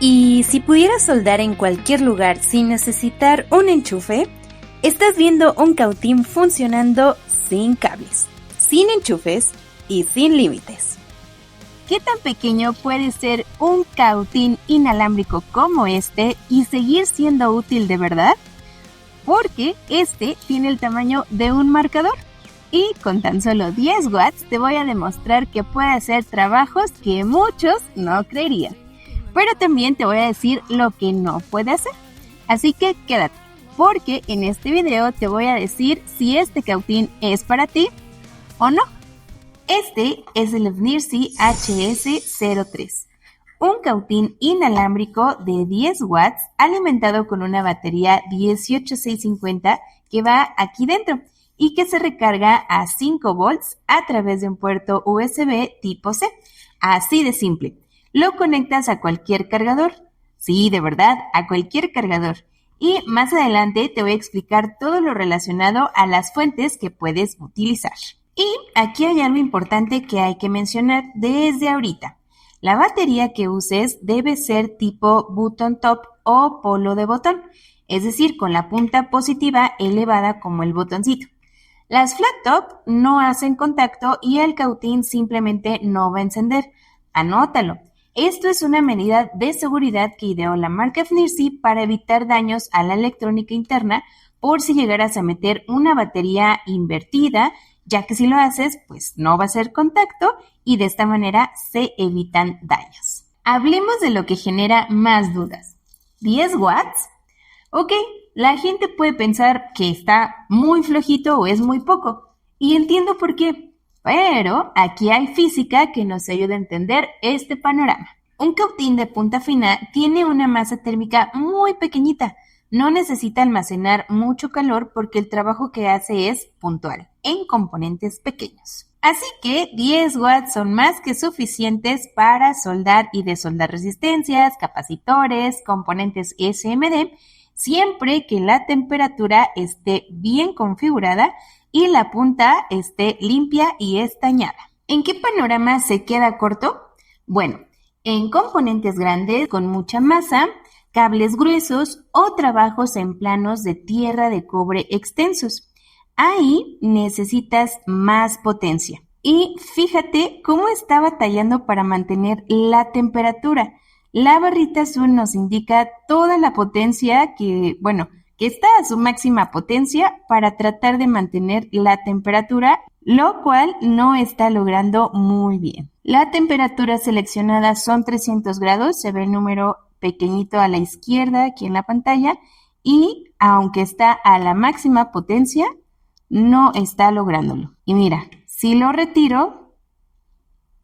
Y si pudieras soldar en cualquier lugar sin necesitar un enchufe, estás viendo un cautín funcionando sin cables, sin enchufes y sin límites. ¿Qué tan pequeño puede ser un cautín inalámbrico como este y seguir siendo útil de verdad? Porque este tiene el tamaño de un marcador y con tan solo 10 watts te voy a demostrar que puede hacer trabajos que muchos no creerían. Pero también te voy a decir lo que no puede hacer. Así que quédate, porque en este video te voy a decir si este cautín es para ti o no. Este es el FNIRSI HS03, un cautín inalámbrico de 10 watts alimentado con una batería 18650 que va aquí dentro y que se recarga a 5 volts a través de un puerto USB tipo C. Así de simple. Lo conectas a cualquier cargador. Sí, de verdad, a cualquier cargador. Y más adelante te voy a explicar todo lo relacionado a las fuentes que puedes utilizar. Y aquí hay algo importante que hay que mencionar desde ahorita. La batería que uses debe ser tipo button top o polo de botón, es decir, con la punta positiva elevada como el botoncito. Las flat top no hacen contacto y el cautín simplemente no va a encender. Anótalo. Esto es una medida de seguridad que ideó la marca FNIRSI para evitar daños a la electrónica interna por si llegaras a meter una batería invertida, ya que si lo haces, pues no va a hacer contacto y de esta manera se evitan daños. Hablemos de lo que genera más dudas. ¿10 watts? Ok, la gente puede pensar que está muy flojito o es muy poco, y entiendo por qué. Pero aquí hay física que nos ayuda a entender este panorama. Un cautín de punta fina tiene una masa térmica muy pequeñita. No necesita almacenar mucho calor porque el trabajo que hace es puntual, en componentes pequeños. Así que 10 watts son más que suficientes para soldar y desoldar resistencias, capacitores, componentes SMD, siempre que la temperatura esté bien configurada y la punta esté limpia y estañada. ¿En qué panorama se queda corto? Bueno, en componentes grandes con mucha masa, cables gruesos o trabajos en planos de tierra de cobre extensos. Ahí necesitas más potencia. Y fíjate cómo está batallando para mantener la temperatura. La barrita azul nos indica toda la potencia que está a su máxima potencia para tratar de mantener la temperatura, lo cual no está logrando muy bien. La temperatura seleccionada son 300 grados, se ve el número pequeñito a la izquierda aquí en la pantalla y aunque está a la máxima potencia, no está lográndolo. Y mira, si lo retiro,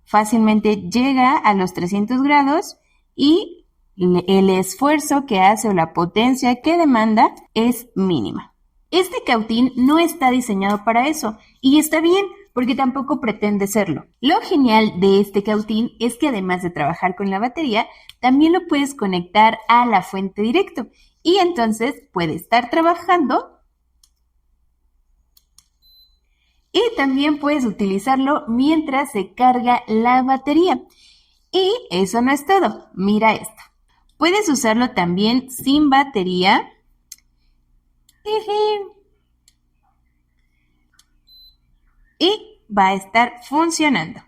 fácilmente llega a los 300 grados y el esfuerzo que hace o la potencia que demanda es mínima. Este cautín no está diseñado para eso y está bien porque tampoco pretende serlo. Lo genial de este cautín es que además de trabajar con la batería, también lo puedes conectar a la fuente directo y entonces puede estar trabajando y también puedes utilizarlo mientras se carga la batería. Y eso no es todo, mira esto. Puedes usarlo también sin batería. Y va a estar funcionando.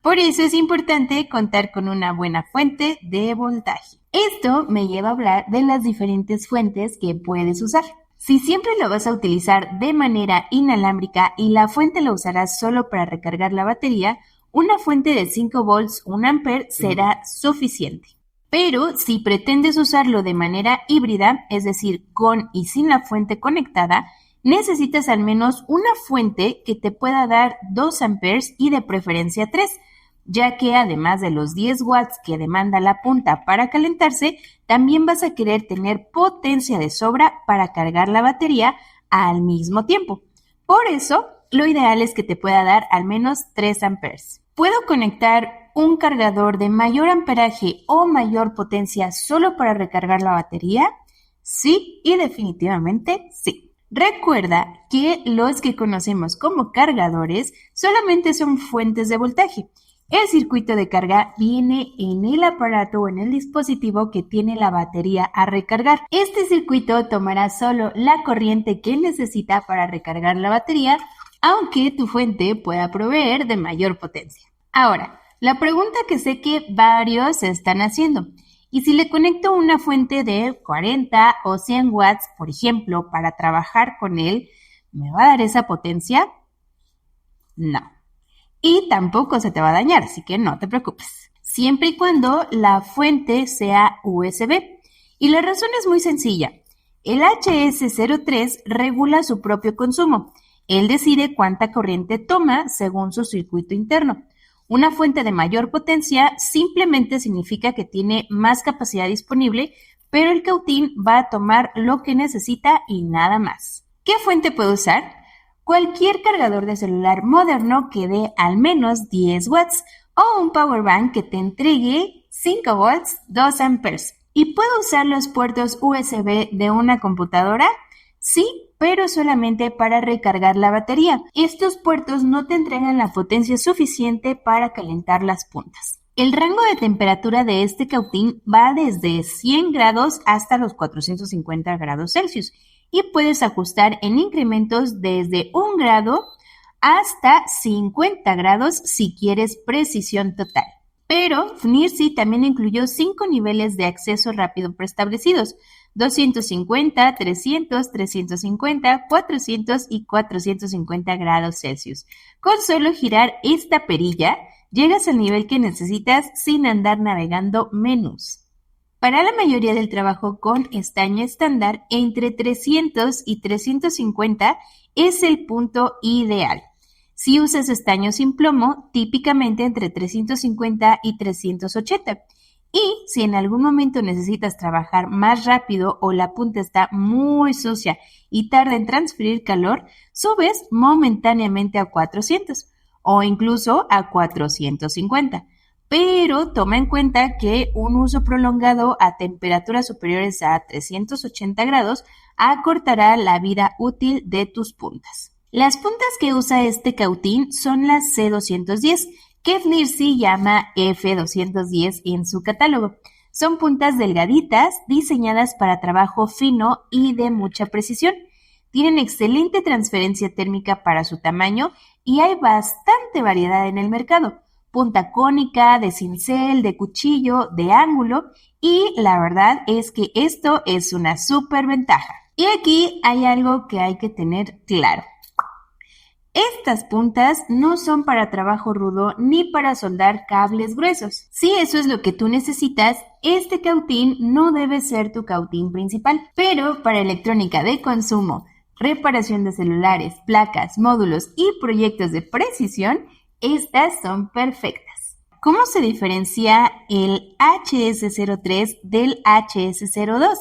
Por eso es importante contar con una buena fuente de voltaje. Esto me lleva a hablar de las diferentes fuentes que puedes usar. Si siempre lo vas a utilizar de manera inalámbrica y la fuente la usarás solo para recargar la batería, una fuente de 5 volts, 1 ampere será suficiente. Pero si pretendes usarlo de manera híbrida, es decir, con y sin la fuente conectada, necesitas al menos una fuente que te pueda dar 2 amperes y de preferencia 3, ya que además de los 10 watts que demanda la punta para calentarse, también vas a querer tener potencia de sobra para cargar la batería al mismo tiempo. Por eso, lo ideal es que te pueda dar al menos 3 amperes. ¿Puedo conectar un cargador de mayor amperaje o mayor potencia solo para recargar la batería? Sí, y definitivamente sí. Recuerda que los que conocemos como cargadores solamente son fuentes de voltaje El circuito de carga viene en el aparato o en el dispositivo que tiene la batería a recargar. Este circuito tomará solo la corriente que necesita para recargar la batería, aunque tu fuente pueda proveer de mayor potencia. Ahora, la pregunta que sé que varios se están haciendo: ¿y si le conecto una fuente de 40 o 100 watts, por ejemplo, para trabajar con él, me va a dar esa potencia? No. Y tampoco se te va a dañar, así que no te preocupes. Siempre y cuando la fuente sea USB. Y la razón es muy sencilla. El HS03 regula su propio consumo. Él decide cuánta corriente toma según su circuito interno. Una fuente de mayor potencia simplemente significa que tiene más capacidad disponible, pero el cautín va a tomar lo que necesita y nada más. ¿Qué fuente puedo usar? Cualquier cargador de celular moderno que dé al menos 10 watts o un power bank que te entregue 5 volts, 2 amperes. ¿Y puedo usar los puertos USB de una computadora? Sí, pero solamente para recargar la batería. Estos puertos no te entregan la potencia suficiente para calentar las puntas. El rango de temperatura de este cautín va desde 100 grados hasta los 450 grados Celsius y puedes ajustar en incrementos desde 1 grado hasta 50 grados si quieres precisión total. Pero FNIRSI también incluyó 5 niveles de acceso rápido preestablecidos: 250, 300, 350, 400 y 450 grados Celsius. Con solo girar esta perilla, llegas al nivel que necesitas sin andar navegando menús. Para la mayoría del trabajo con estaño estándar, entre 300 y 350 es el punto ideal. Si usas estaño sin plomo, típicamente entre 350 y 380. Y si en algún momento necesitas trabajar más rápido o la punta está muy sucia y tarda en transferir calor, subes momentáneamente a 400 o incluso a 450. Pero toma en cuenta que un uso prolongado a temperaturas superiores a 380 grados acortará la vida útil de tus puntas. Las puntas que usa este cautín son las C210, que FNIRSI llama F210 en su catálogo. Son puntas delgaditas, diseñadas para trabajo fino y de mucha precisión. Tienen excelente transferencia térmica para su tamaño y hay bastante variedad en el mercado. Punta cónica, de cincel, de cuchillo, de ángulo, y la verdad es que esto es una súper ventaja. Y aquí hay algo que hay que tener claro. Estas puntas no son para trabajo rudo ni para soldar cables gruesos. Si eso es lo que tú necesitas, este cautín no debe ser tu cautín principal. Pero para electrónica de consumo, reparación de celulares, placas, módulos y proyectos de precisión, estas son perfectas. ¿Cómo se diferencia el HS03 del HS02?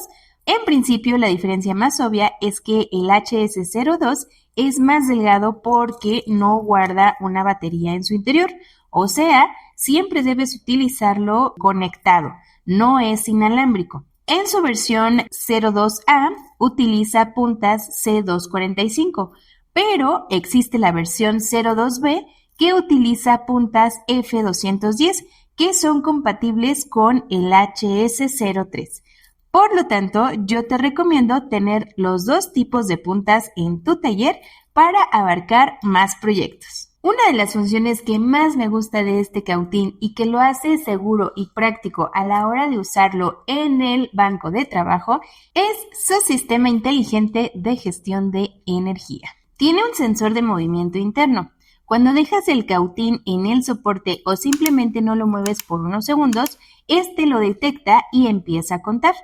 En principio, la diferencia más obvia es que el HS02 es más delgado porque no guarda una batería en su interior. O sea, siempre debes utilizarlo conectado, no es inalámbrico. En su versión 02A utiliza puntas C245, pero existe la versión 02B que utiliza puntas F210, que son compatibles con el HS03. Por lo tanto, yo te recomiendo tener los dos tipos de puntas en tu taller para abarcar más proyectos. Una de las funciones que más me gusta de este cautín y que lo hace seguro y práctico a la hora de usarlo en el banco de trabajo es su sistema inteligente de gestión de energía. Tiene un sensor de movimiento interno. Cuando dejas el cautín en el soporte o simplemente no lo mueves por unos segundos, este lo detecta y empieza a contar.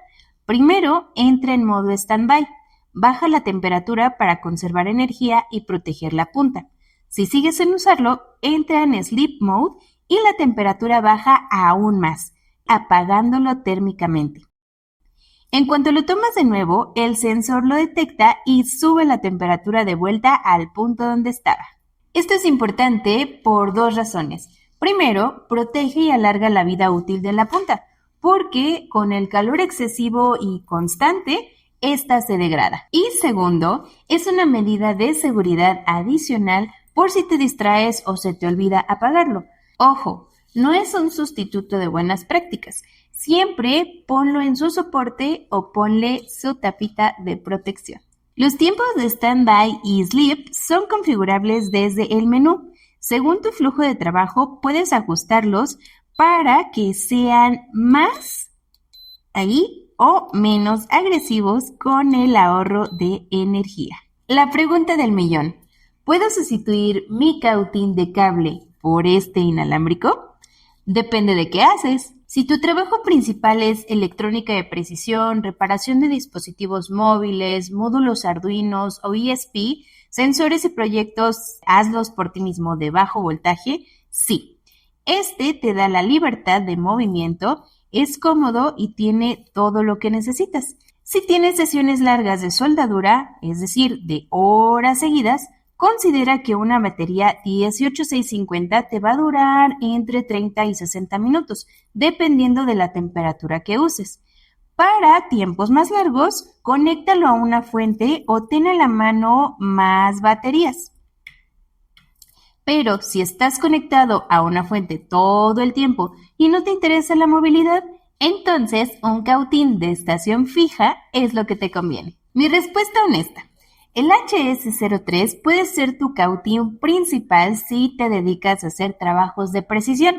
Primero, entra en modo stand-by. Baja la temperatura para conservar energía y proteger la punta. Si sigues sin usarlo, entra en sleep mode y la temperatura baja aún más, apagándolo térmicamente. En cuanto lo tomas de nuevo, el sensor lo detecta y sube la temperatura de vuelta al punto donde estaba. Esto es importante por dos razones. Primero, protege y alarga la vida útil de la punta, porque con el calor excesivo y constante, esta se degrada. Y segundo, es una medida de seguridad adicional por si te distraes o se te olvida apagarlo. Ojo, no es un sustituto de buenas prácticas. Siempre ponlo en su soporte o ponle su tapita de protección. Los tiempos de standby y sleep son configurables desde el menú. Según tu flujo de trabajo, puedes ajustarlos para que sean más ahí o menos agresivos con el ahorro de energía. La pregunta del millón: ¿puedo sustituir mi cautín de cable por este inalámbrico? Depende de qué haces. Si tu trabajo principal es electrónica de precisión, reparación de dispositivos móviles, módulos Arduinos o ESP, sensores y proyectos, hazlos por ti mismo de bajo voltaje, sí. Este te da la libertad de movimiento, es cómodo y tiene todo lo que necesitas. Si tienes sesiones largas de soldadura, es decir, de horas seguidas, considera que una batería 18650 te va a durar entre 30 y 60 minutos, dependiendo de la temperatura que uses. Para tiempos más largos, conéctalo a una fuente o ten a la mano más baterías. Pero si estás conectado a una fuente todo el tiempo y no te interesa la movilidad, entonces un cautín de estación fija es lo que te conviene. Mi respuesta honesta: el HS03 puede ser tu cautín principal si te dedicas a hacer trabajos de precisión,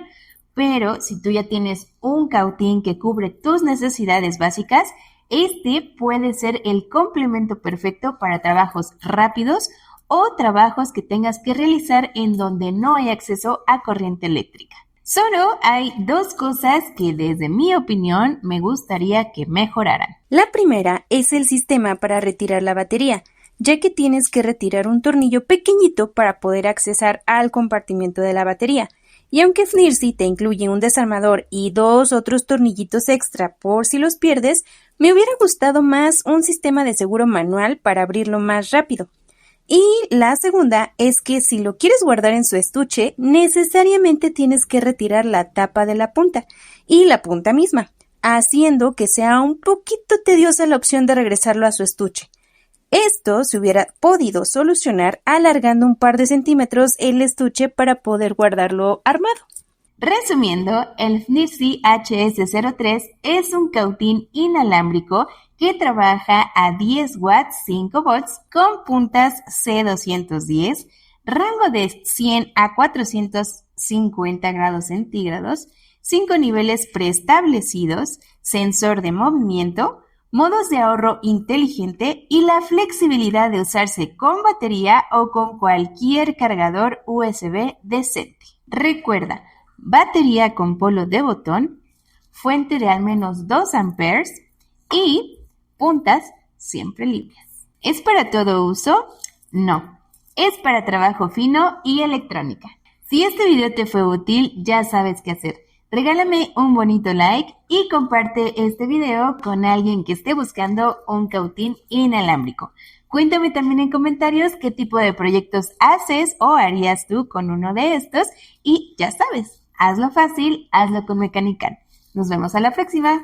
pero si tú ya tienes un cautín que cubre tus necesidades básicas, este puede ser el complemento perfecto para trabajos rápidos o trabajos que tengas que realizar en donde no hay acceso a corriente eléctrica. Solo hay dos cosas que desde mi opinión me gustaría que mejoraran. La primera es el sistema para retirar la batería, ya que tienes que retirar un tornillo pequeñito para poder accesar al compartimiento de la batería. Y aunque FNIRSI te incluye un desarmador y 2 otros tornillitos extra por si los pierdes, me hubiera gustado más un sistema de seguro manual para abrirlo más rápido. Y la segunda es que si lo quieres guardar en su estuche, necesariamente tienes que retirar la tapa de la punta y la punta misma, haciendo que sea un poquito tediosa la opción de regresarlo a su estuche. Esto se hubiera podido solucionar alargando un par de centímetros el estuche para poder guardarlo armado. Resumiendo, el FNIRSI HS03 es un cautín inalámbrico que trabaja a 10 watts 5 volts con puntas C210, rango de 100 a 450 grados centígrados, 5 niveles preestablecidos, sensor de movimiento, modos de ahorro inteligente y la flexibilidad de usarse con batería o con cualquier cargador USB decente. Recuerda, batería con polo de botón, fuente de al menos 2 amperes y puntas siempre limpias. ¿Es para todo uso? No, es para trabajo fino y electrónica. Si este video te fue útil, ya sabes qué hacer. Regálame un bonito like y comparte este video con alguien que esté buscando un cautín inalámbrico. Cuéntame también en comentarios qué tipo de proyectos haces o harías tú con uno de estos y ya sabes, hazlo fácil, hazlo con Mecanical. Nos vemos a la próxima.